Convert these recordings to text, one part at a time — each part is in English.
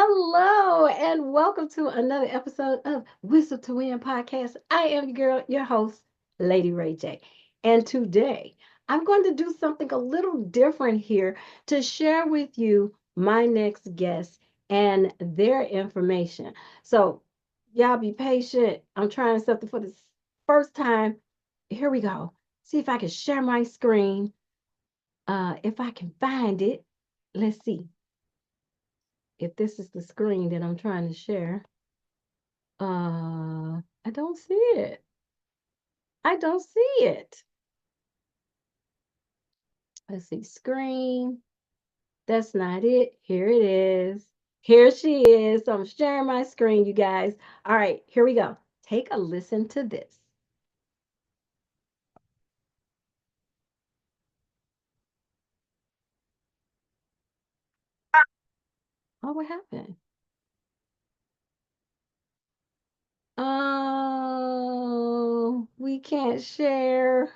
Hello, and welcome to another episode of Whistle to Win podcast. I am your girl, your host, Lady Ray J. And today I'm going to do something a little different here to share with you my next guest and their information. So, y'all be patient. I'm trying something for the first time. Here we go. See if I can share my screen. If I can find it, let's see if this is the screen that I'm trying to share. I don't see it. I don't see it. Let's see, screen. That's not it. Here it is. Here she is. So I'm sharing my screen, you guys. All right, here we go. Take a listen to this. Oh, what happened? Oh, we can't share.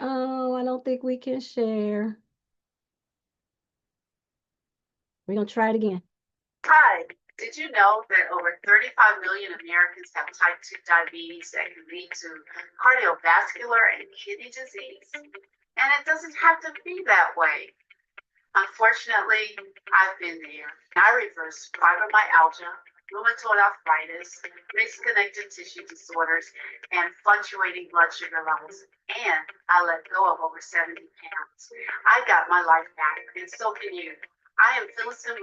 Oh, I don't think we can share. We're going to try it again. Hi, did you know that over 35 million Americans have type 2 diabetes that can lead to cardiovascular and kidney disease? And it doesn't have to be that way. Unfortunately, I've been there. I reversed fibromyalgia, rheumatoid arthritis, mixed connective tissue disorders, and fluctuating blood sugar levels. And I let go of over 70 pounds. I got my life back, and so can you. I am Phyllis M,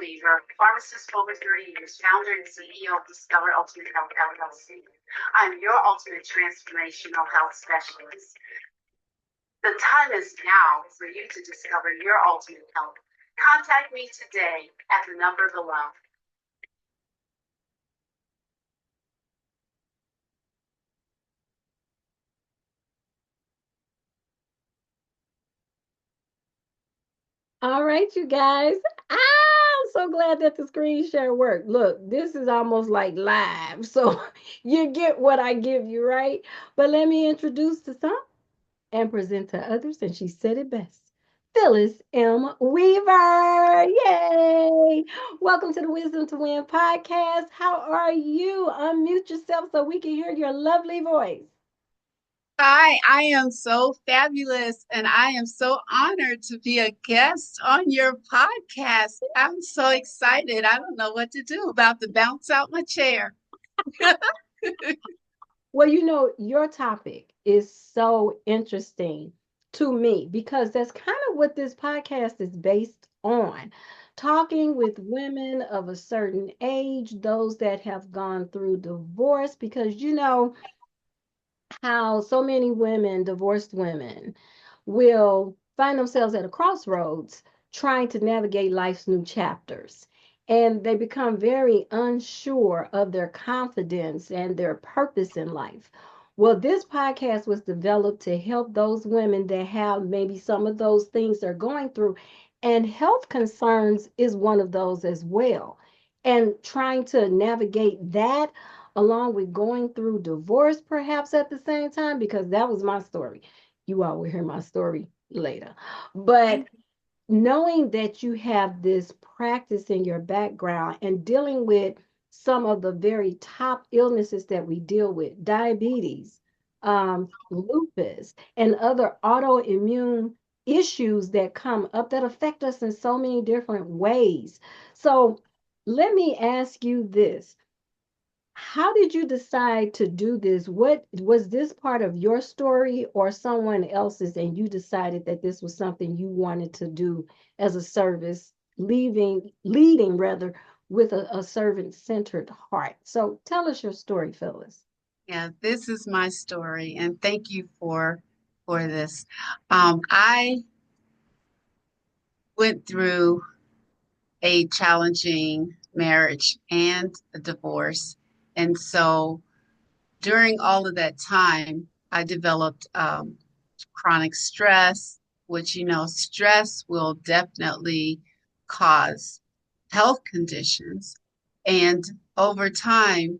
pharmacist for over 30 years, founder and CEO of Discover Ultimate Health LLC. I'm your ultimate transformational health specialist. The time is now for you to discover your ultimate health. Contact me today at the number below. All right, you guys. I'm so glad that the screen share worked. Look, this is almost like live. So you get what I give you, right? But let me introduce to some and present to others. And she said it best. Phyllis M. Weaver. Yay! Welcome to the Wisdom to Win podcast. How are you? Unmute yourself so we can hear your lovely voice. Hi, I am so fabulous and I am so honored to be a guest on your podcast. I'm so excited. I don't know what to do, about to bounce out my chair. Well, your topic is so interesting to me because that's kind of what this podcast is based on. Talking with women of a certain age, those that have gone through divorce, because how so many women, divorced women, will find themselves at a crossroads trying to navigate life's new chapters. And they become very unsure of their confidence and their purpose in life. Well, this podcast was developed to help those women that have maybe some of those things they're going through. And health concerns is one of those as well. And trying to navigate that along with going through divorce perhaps at the same time, because that was my story. You all will hear my story later. But knowing that you have this practice in your background and dealing with some of the very top illnesses that we deal with, diabetes, lupus, and other autoimmune issues that come up that affect us in so many different ways. So let me ask you this. How did you decide to do this? What was this part of your story or someone else's, and you decided that this was something you wanted to do as a service, leading rather with a servant-centered heart? So tell us your story, Phyllis. Yeah, this is my story, and thank you for this. I went through a challenging marriage and a divorce, and so during all of that time, I developed chronic stress, which, stress will definitely cause health conditions. And over time,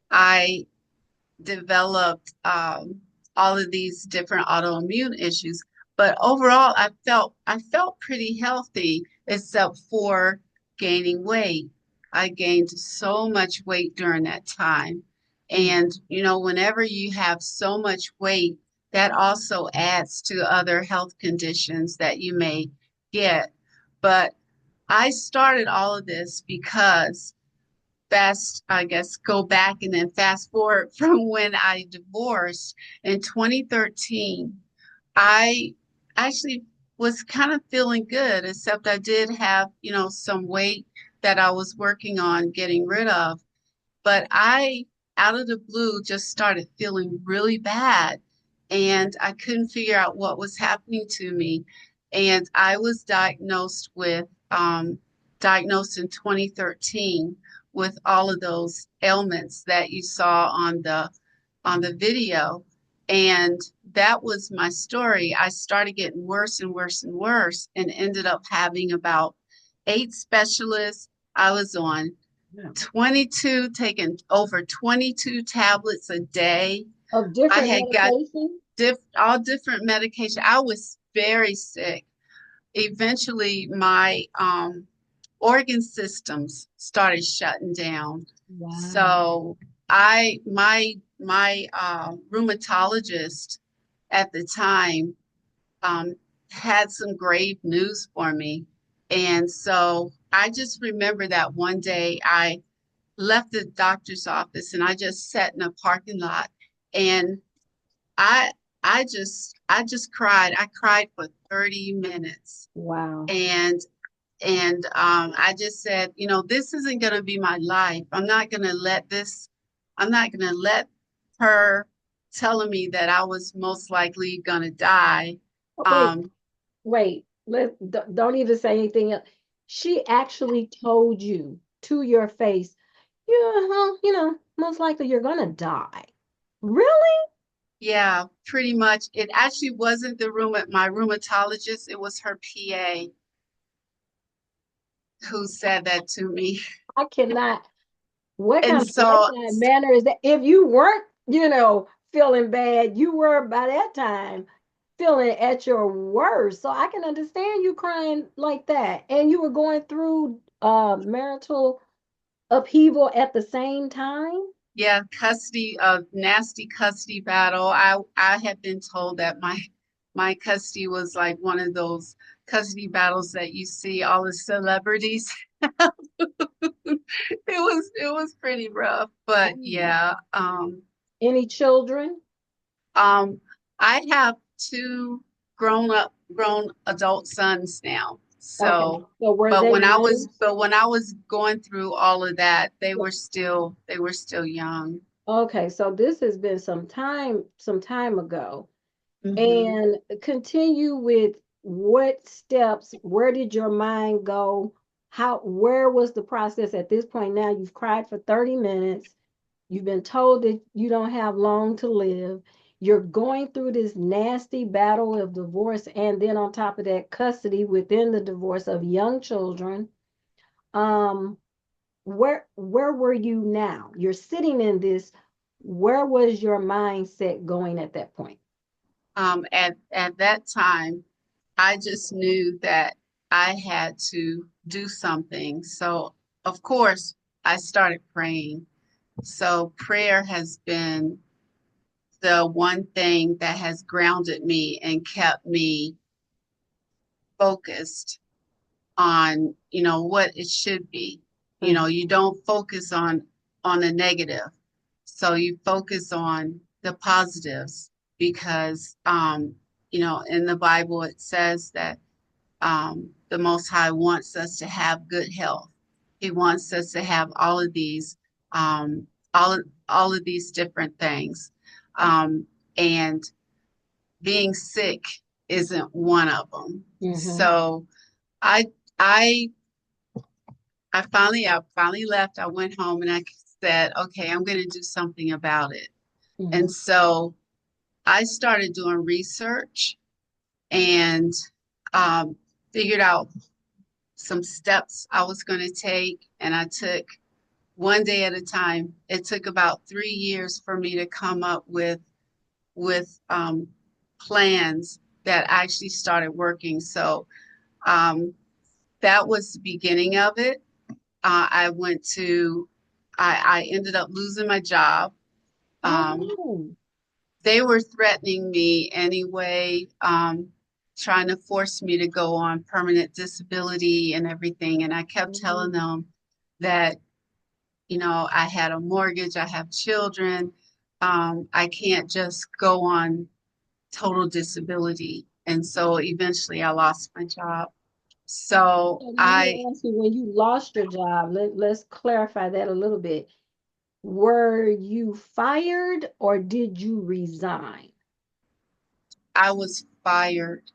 I developed all of these different autoimmune issues. But overall, I felt pretty healthy, except for gaining weight. I gained so much weight during that time. Mm. And, whenever you have so much weight, that also adds to other health conditions that you may get. But I started all of this because I guess, go back and then fast forward from when I divorced in 2013. I actually was kind of feeling good, except I did have, some weight that I was working on getting rid of. But I, out of the blue, just started feeling really bad. And I couldn't figure out what was happening to me. And I was diagnosed in 2013 with all of those ailments that you saw on the video. And that was my story. I started getting worse and worse and worse and ended up having about 8 specialists. I was on Yeah. 22, taking over 22 tablets a day. Of I different had got medication? all different medication. I was very sick. Eventually, my organ systems started shutting down. Wow. So my rheumatologist at the time um, had some grave news for me. And so I just remember that one day I left the doctor's office and I just sat in a parking lot and I I just cried. I cried for 30 minutes. Wow. And I just said, this isn't going to be my life. I'm not going to let her telling me that I was most likely going to die. Oh, wait, Um, wait. Don't even say anything else. She actually told you to your face, most likely you're gonna die. Really? yeah, pretty much. It actually wasn't my rheumatologist. It was her PA who said that to me. I cannot. What And kind of so, bedside manner is that? If you weren't, feeling bad, you were by that time feeling at your worst. So I can understand you crying like that. And you were going through marital upheaval at the same time? yeah, a nasty custody battle. I had been told that my custody was like one of those custody battles that you see all the celebrities. It was pretty rough, but Oh. yeah. Any children? Um, I have two grown adult sons now. Okay. So, So were they raised? but when I was going through all of that, they were still young. Okay, so this has been some time ago. Hmm. And continue with what steps, where did your mind go? Where was the process at this point? Now you've cried for 30 minutes. You've been told that you don't have long to live. You're going through this nasty battle of divorce, and then on top of that, custody within the divorce of young children. Um, where were you now? You're sitting in this. Where was your mindset going at that point? At that time, I just knew that I had to do something. So, of course, I started praying. So, prayer has been the one thing that has grounded me and kept me focused on, what it should be. You don't focus on the negative. So you focus on the positives because in the Bible it says that the Most High wants us to have good health. He wants us to have um, all of these different things. And being sick isn't one of them. Mm-hmm. So I I I finally left. I went home and I said, okay, I'm going to do something about it. Mm-hmm. And so I started doing research and um, figured out some steps I was going to take. And I took one day at a time. It took about 3 years for me to come up with plans that actually started working. So um, that was the beginning of it. I went to, I ended up losing my job. Oh Um, no. they were threatening me anyway, trying to force me to go on permanent disability and everything. And I kept telling Mm. them that, I had a mortgage, I have children. I can't just go on total disability. And so eventually I lost my job. So So let I me ask you, when you lost your job, let's clarify that a little bit. Were you fired or did you resign? I was fired.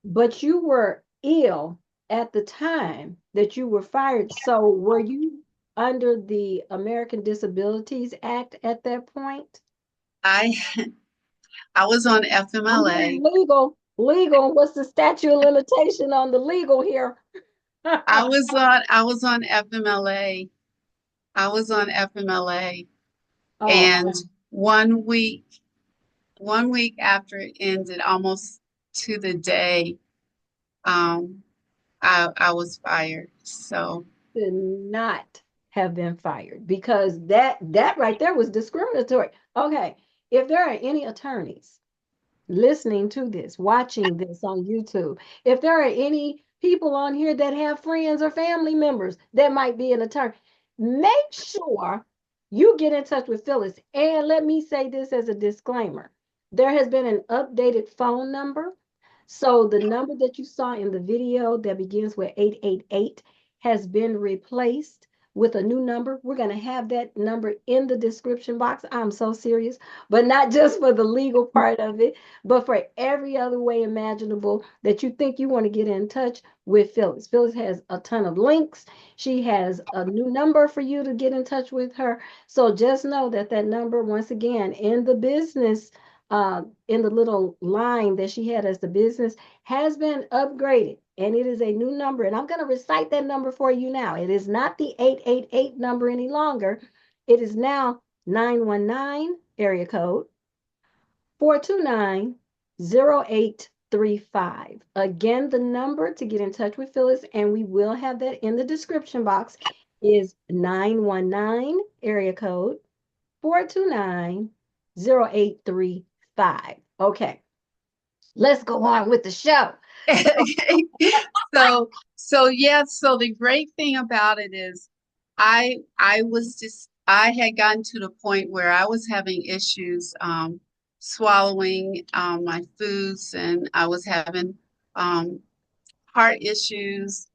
But you were ill at the time that you were fired. So were you under the American Disabilities Act at that point? I I was on I'm getting FMLA. legal. Legal. What's the statute of limitation on the legal here? I was on FMLA. I was on FMLA. Oh, And one week, one week after it ended, almost to the day, um, I was fired. So should not have been fired because that right there was discriminatory. Okay, if there are any attorneys listening to this, watching this on YouTube, if there are any people on here that have friends or family members that might be an attorney, make sure you get in touch with Phyllis. And let me say this as a disclaimer, there has been an updated phone number. So the number that you saw in the video that begins with 888 has been replaced with a new number. We're going to have that number in the description box. I'm so serious, but not just for the legal part of it, but for every other way imaginable that you think you want to get in touch with Phyllis. Phyllis has a ton of links. She has a new number for you to get in touch with her. So just know that that number, once again, in the business, in the little line that she had as the business, has been upgraded. And it is a new number. And I'm going to recite that number for you now. It is not the 888 number any longer. It is now 919 area code 429-0835. Again, the number to get in touch with Phyllis, and we will have that in the description box, is 919 area code 429-0835. Okay, let's go on with the show. So, so so yeah, so the great thing about it is I had gotten to the point where I was having issues swallowing my foods, and I was having um heart issues.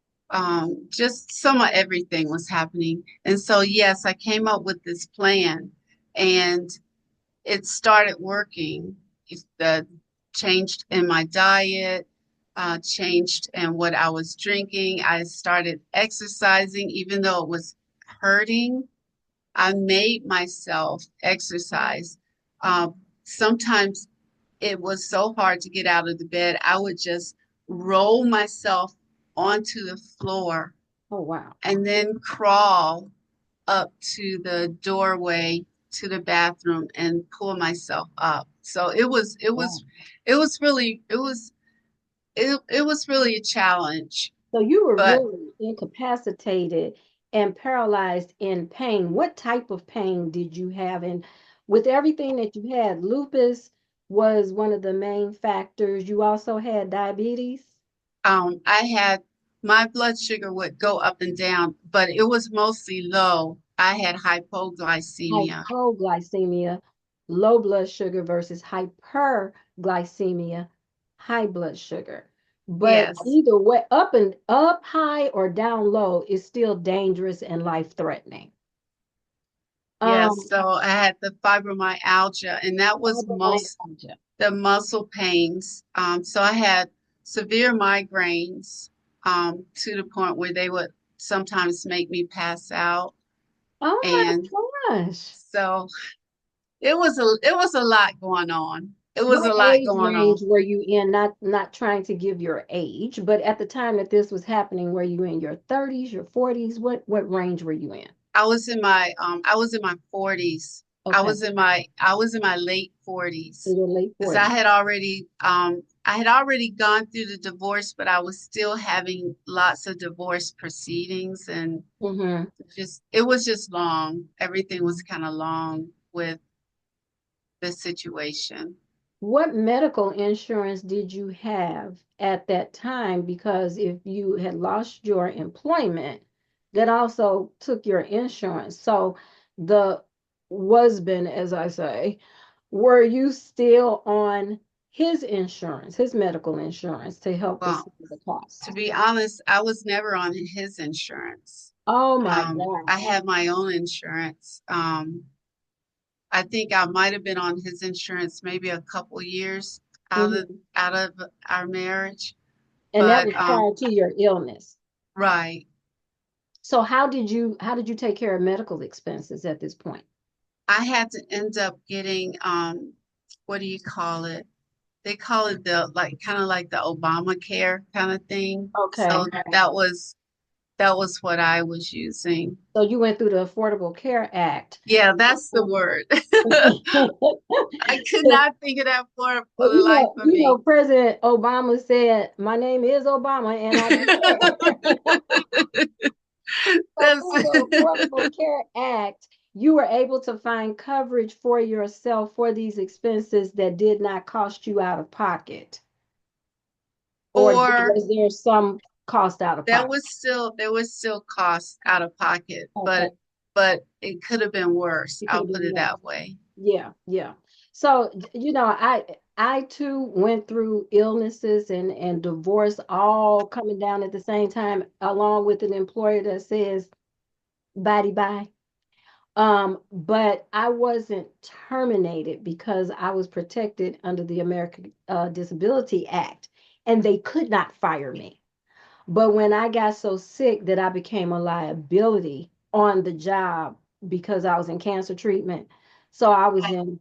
Just some of everything was happening. And so yes, I came up with this plan, and it started working. The changed in my diet, changed in what I was drinking. I started exercising, even though it was hurting. I made myself exercise. Sometimes it was so hard to get out of the bed. I would just roll myself onto the floor oh, wow. and then crawl up to the doorway to the bathroom and pull myself up. So Wow. it was really a challenge. So you were But really incapacitated and paralyzed in pain. What type of pain did you have? And with everything that you had, lupus was one of the main factors. You also had diabetes, I had my blood sugar would go up and down, but it was mostly low. I had hypoglycemia. hypoglycemia, low blood sugar versus hyperglycemia, high blood sugar. But Yes. either way, up high or down low is still dangerous and life threatening. Yes, Um, so I had the fibromyalgia, and that was most fibromyalgia. the muscle pains. So I had severe migraines, to the point where they would sometimes make me pass out. Oh And my gosh. so it was a lot going on. It was What a lot age going on. range were you in? Not trying to give your age, but at the time that this was happening, were you in your 30s, your 40s? What range were you in? I was in my 40s. I Okay, was in my late in 40s your late because I 40s. had already I had already gone through the divorce, but I was still having lots of divorce proceedings, and Mm-hmm. just it was just long. Everything was kind of long with the situation. What medical insurance did you have at that time? Because if you had lost your employment, that also took your insurance. So the husband, as I say, were you still on his insurance, his medical insurance to help Well, receive the to cost? be honest, I was never on his insurance. Oh my I gosh. had my own insurance. I think I might have been on his insurance maybe a couple years out of Hmm. out of our marriage, And that but was prior to your illness. right. So how did you take care of medical expenses at this point? I had to end up getting what do you call it? They call it the like kind of like the Obamacare kind of thing. Okay. So that was what I was using. So you went through the Affordable Care Act. Yeah, that's the word. I could Well, not think of that for the you life know, of you know, me. President Obama said, "My name is Obama, and I do care." So That's through the Affordable Care Act, you were able to find coverage for yourself for these expenses that did not cost you out of pocket, or or was there some cost out of pocket? there was still cost out of pocket, Okay, but it could have been worse. it could I'll have put been it more. that way. Yeah, yeah. So, I too went through illnesses and divorce all coming down at the same time, along with an employer that says bye bye. But I wasn't terminated because I was protected under the American Disability Act, and they could not fire me. But when I got so sick that I became a liability on the job because I was in cancer treatment. So I was in,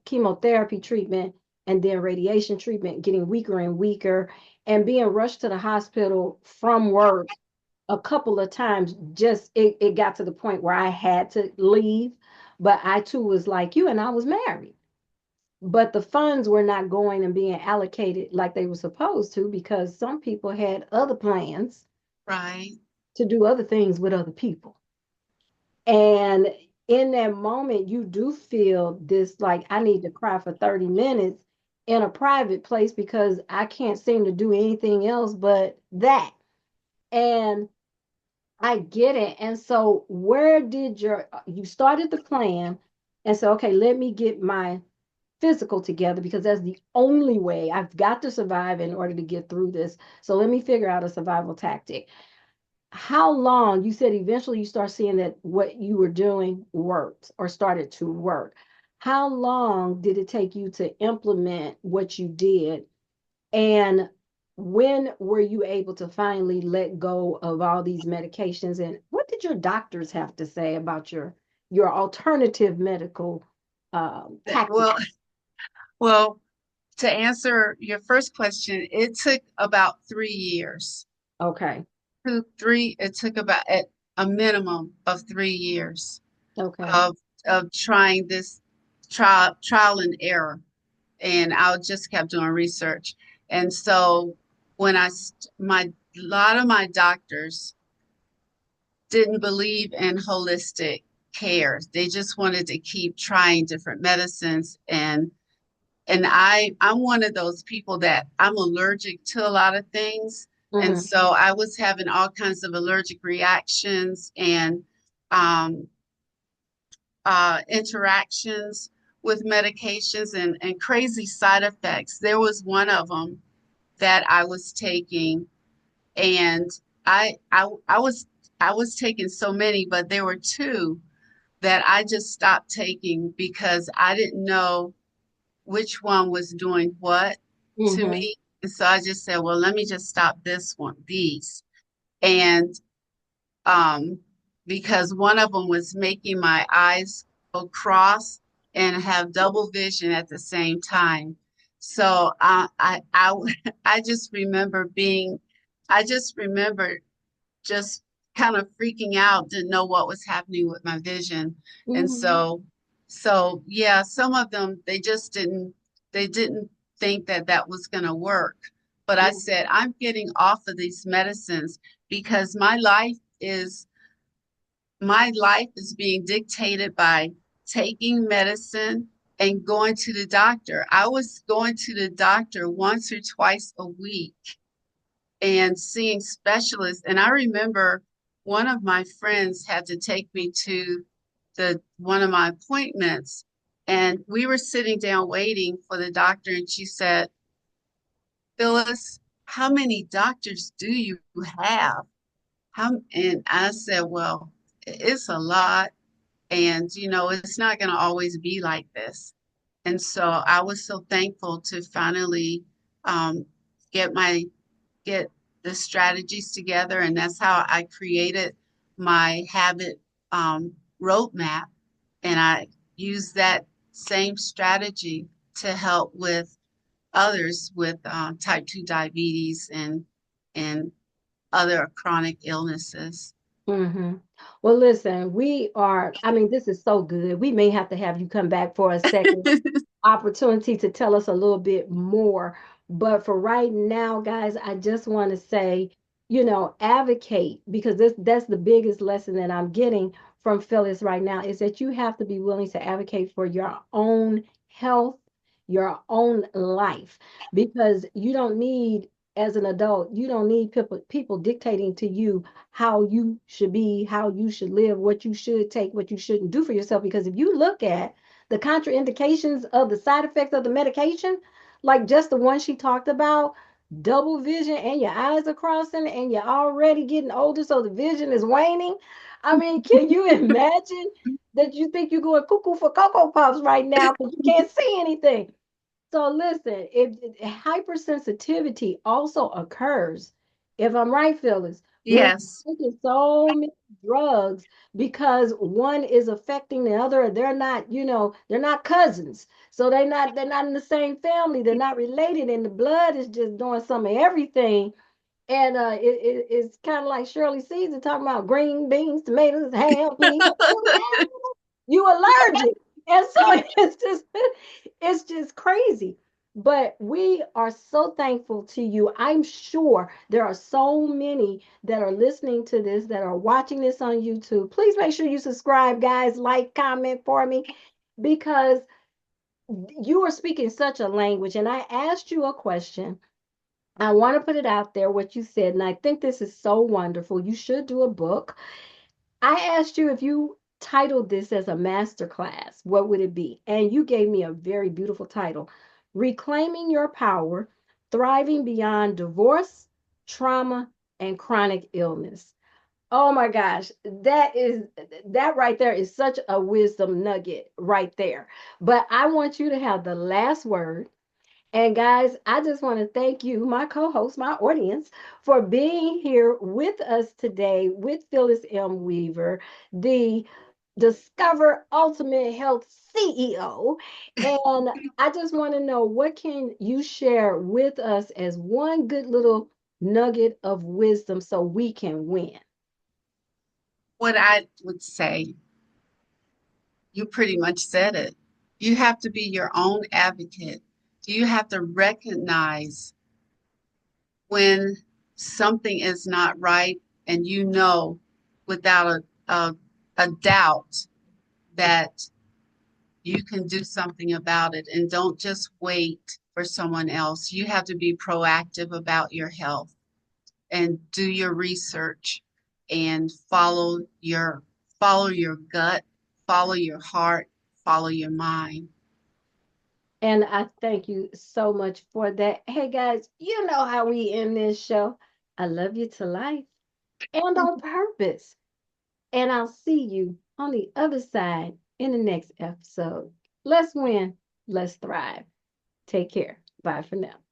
chemotherapy treatment and then radiation treatment, getting weaker and weaker, and being rushed to the hospital from work a couple of times. Just it got to the point where I had to leave. But I too was like you, and I was married. But the funds were not going and being allocated like they were supposed to because some people had other plans Right. to do other things with other people. And in that moment, you do feel this like I need to cry for 30 minutes in a private place because I can't seem to do anything else but that. And I get it. And so, where did you started the plan and said, okay, let me get my physical together because that's the only way I've got to survive in order to get through this. So let me figure out a survival tactic. How long, you said eventually you start seeing that what you were doing worked or started to work. How long did it take you to implement what you did? And when were you able to finally let go of all these medications? And what did your doctors have to say about your alternative medical tactics? Well, well, to answer your first question, it took about 3 years. Okay. It took about at a minimum of 3 years Okay. of trying this trial and error. And I just kept doing research. And so when my a lot of my doctors didn't believe in holistic care. They just wanted to keep trying different medicines, and I'm one of those people that I'm allergic to a lot of things. And Hmm. so I was having all kinds of allergic reactions and um, interactions with medications and crazy side effects. There was one of them that I was taking, and I I, I was I was taking so many, but there were two that I just stopped taking because I didn't know which one was doing what to Hmm. me. And so I just said, well, let me just stop these. And um, because one of them was making my eyes go cross and have double vision at the same time. So I just remember I just remember just kind of freaking out, didn't know what was happening with my vision. And Hmm. so yeah, some of them they just didn't think that that was going to work. But I said, I'm getting off of these medicines because my life is being dictated by taking medicine and going to the doctor. I was going to the doctor once or twice a week and seeing specialists. And I remember one of my friends had to take me to the one of my appointments, and we were sitting down waiting for the doctor, and she said, Phyllis, how many doctors do you have? And I said, well, it's a lot. And, it's not going to always be like this. And so I was so thankful to finally um, get my get the strategies together. And that's how I created my habit roadmap. And I use that same strategy to help with others with type 2 diabetes and other chronic illnesses. Mm-hmm. Well, listen, I mean, this is so good. We may have to have you come back for a second opportunity to tell us a little bit more. But for right now, guys, I just want to say, advocate, because that's the biggest lesson that I'm getting from Phyllis right now, is that you have to be willing to advocate for your own health, your own life, because you don't need, as an adult, you don't need people dictating to you how you should be, how you should live, what you should take, what you shouldn't do for yourself. Because if you look at the contraindications of the side effects of the medication, like just the one she talked about, double vision and your eyes are crossing and you're already getting older, so the vision is waning. I mean, can you imagine that you think you're going cuckoo for Cocoa Puffs right now because you can't see anything? So listen, if hypersensitivity also occurs, if I'm right, Phyllis, when Yes. we're taking so many drugs because one is affecting the other, they're not, they're not cousins. So they're not in the same family, they're not related, and the blood is just doing some of everything. And it's kind of like Shirley Caesar talking about green beans, tomatoes, ham, peas. You allergic. And so it's just crazy. But we are so thankful to you. I'm sure there are so many that are listening to this, that are watching this on YouTube. Please make sure you subscribe, guys, like, comment for me, because you are speaking such a language. And I asked you a question. I want to put it out there, what you said, and I think this is so wonderful. You should do a book. I asked you if you titled this as a master class, what would it be? And you gave me a very beautiful title: Reclaiming Your Power, Thriving Beyond Divorce, Trauma, and Chronic Illness. Oh my gosh, that right there is such a wisdom nugget right there. But I want you to have the last word. And guys, I just want to thank you, my co host, my audience, for being here with us today with Phyllis M. Weaver, the Discover Ultimate Health CEO. And I just want to know, what can you share with us as one good little nugget of wisdom so we can win? What I would say, you pretty much said it. You have to be your own advocate. You have to recognize when something is not right, and without a doubt that you can do something about it, and don't just wait for someone else. You have to be proactive about your health and do your research and follow your gut, follow your heart, follow your mind. And I thank you so much for that. Hey guys, you know how we end this show. I love you to life and on purpose. And I'll see you on the other side in the next episode. Let's win. Let's thrive. Take care. Bye for now.